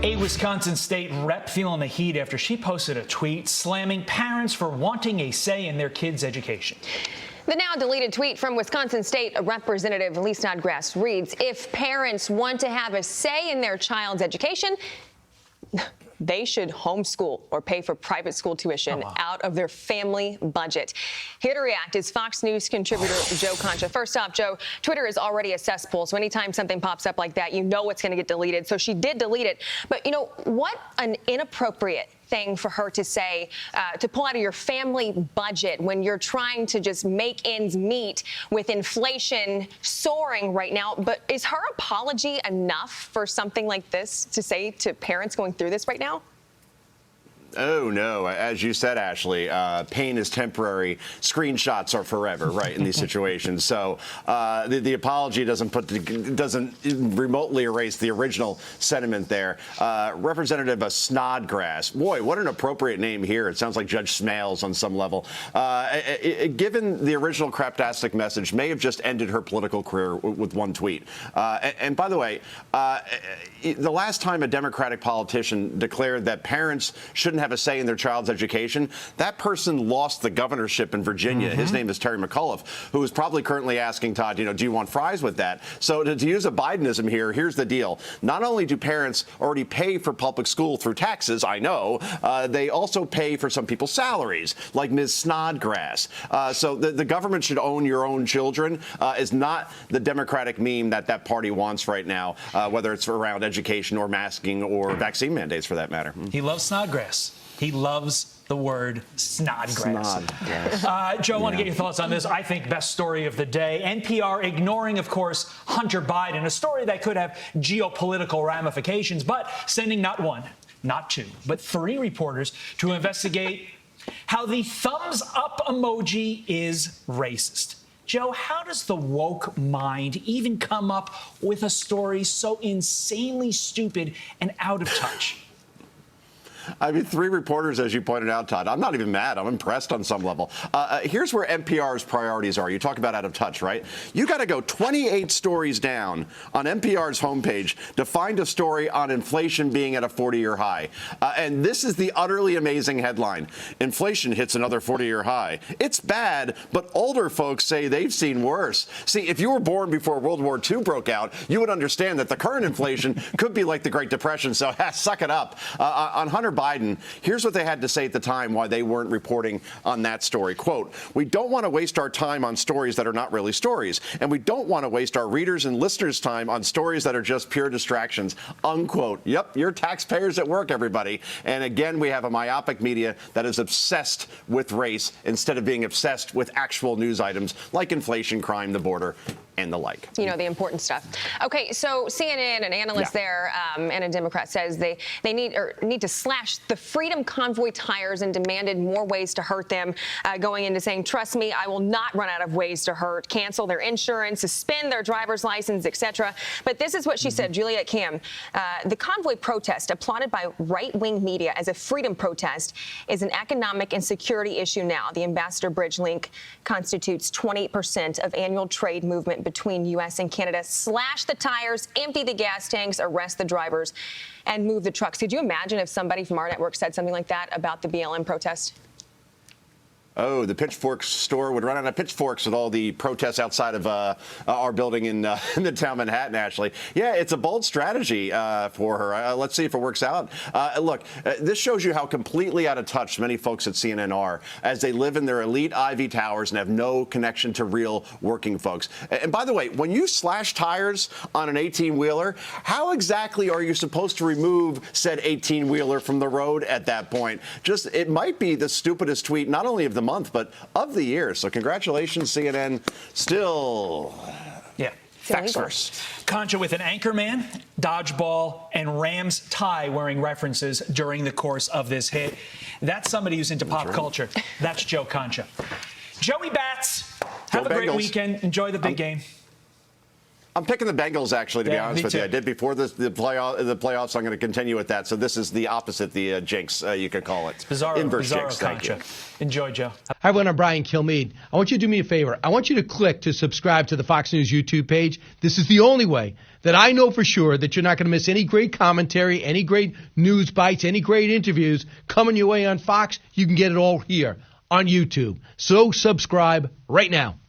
A Wisconsin state rep feeling the heat after she posted a tweet slamming parents for wanting a say in their kids' education. The now deleted tweet from Wisconsin State Representative Lee Snodgrass reads, if parents want to have a say in their child's education, they should homeschool or pay for private school tuition out of their family budget. Here to react is Fox News contributor Joe Concha. First off, Joe, Twitter is already a cesspool, so anytime something pops up like that, you know it's going to get deleted. So she did delete it. But, you know, what an inappropriate thing for her to say, to pull out of your family budget when you're trying to just make ends meet with inflation soaring right now. But is her apology enough for something like this to say to parents going through this right now? Oh, no. As you said, Ashley, pain is temporary. Screenshots are forever, right, in these situations. So the apology doesn't remotely erase the original sentiment there. Representative Snodgrass. Boy, what an appropriate name here. It sounds like Judge Smales on some level. Given the original craptastic message, may have just ended her political career with one tweet. And by the way, the last time a Democratic politician declared that parents shouldn't have a say in their child's education, that person lost the governorship in Virginia. His name is Terry McAuliffe, who is probably currently asking Todd, do you want fries with that? So to use a Bidenism here, here's the deal. Not only do parents already pay for public school through taxes, I know, they also pay for some people's salaries, like Ms. Snodgrass. So the government should own your own children is not the Democratic meme that party wants right now, whether it's around education or masking or vaccine mandates for that matter. He loves Snodgrass. He loves the word Snodgrass. Joe, I want to get your thoughts on this. I think best story of the day. NPR ignoring, of course, Hunter Biden, a story that could have geopolitical ramifications, but sending not one, not two, but three reporters to investigate how the thumbs up emoji is racist. Joe, how does the woke mind even come up with a story so insanely stupid and out of touch? I mean, three reporters, as you pointed out, Todd. I'm not even mad. I'm impressed on some level. Here's where NPR's priorities are. You talk about out of touch, right? You got to go 28 stories down on NPR's homepage to find a story on inflation being at a 40-year high. And this is the utterly amazing headline. Inflation hits another 40-year high. It's bad, but older folks say they've seen worse. See, if you were born before World War II broke out, you would understand that the current inflation could be like the Great Depression. So suck it up. On Hunter Biden, here's what they had to say at the time why they weren't reporting on that story. Quote, we don't want to waste our time on stories that are not really stories, and we don't want to waste our readers and listeners' time on stories that are just pure distractions, unquote. Yep, you're taxpayers at work, everybody. And again, we have a myopic media that is obsessed with race instead of being obsessed with actual news items like inflation, crime, the border, and the like. You know, the important stuff. Okay, so CNN, an analyst there, and a Democrat says they need to slash the Freedom Convoy tires and demanded more ways to hurt them, going into saying, trust me, I will not run out of ways to hurt, cancel their insurance, suspend their driver's license, etc. But this is what she said, Juliette Cam. The convoy protest, applauded by right-wing media as a freedom protest, is an economic and security issue now. The Ambassador Bridge link constitutes 28% of annual trade movement between U.S. and Canada. Slash the tires, empty the gas tanks, arrest the drivers, and move the trucks. Could you imagine if somebody from our network said something like that about the BLM protest? Oh, the pitchfork store would run out of pitchforks with all the protests outside of our building in Midtown Manhattan, Ashley. Yeah, it's a bold strategy for her. Let's see if it works out. Look, this shows you how completely out of touch many folks at CNN are as they live in their elite Ivy towers and have no connection to real working folks. And by the way, when you slash tires on an 18-wheeler, how exactly are you supposed to remove said 18-wheeler from the road at that point? Just, it might be the stupidest tweet, not only of the month, but of the year. So congratulations, CNN. Still, facts first. Concha with an anchorman, dodgeball, and Rams tie wearing references during the course of this hit. That's somebody who's into pop culture. That's Joe Concha. Joey Bats, have a great weekend. Enjoy the big game. I'm picking the Bengals, actually, to be honest with you. I did before the playoffs. I'm going to continue with that. So this is the opposite, the jinx, you could call it. Inverse jinx. Thank you. Enjoy, Joe. Hi, everyone. I'm Brian Kilmeade. I want you to do me a favor. I want you to click to subscribe to the Fox News YouTube page. This is the only way that I know for sure that you're not going to miss any great commentary, any great news bites, any great interviews coming your way on Fox. You can get it all here on YouTube. So subscribe right now.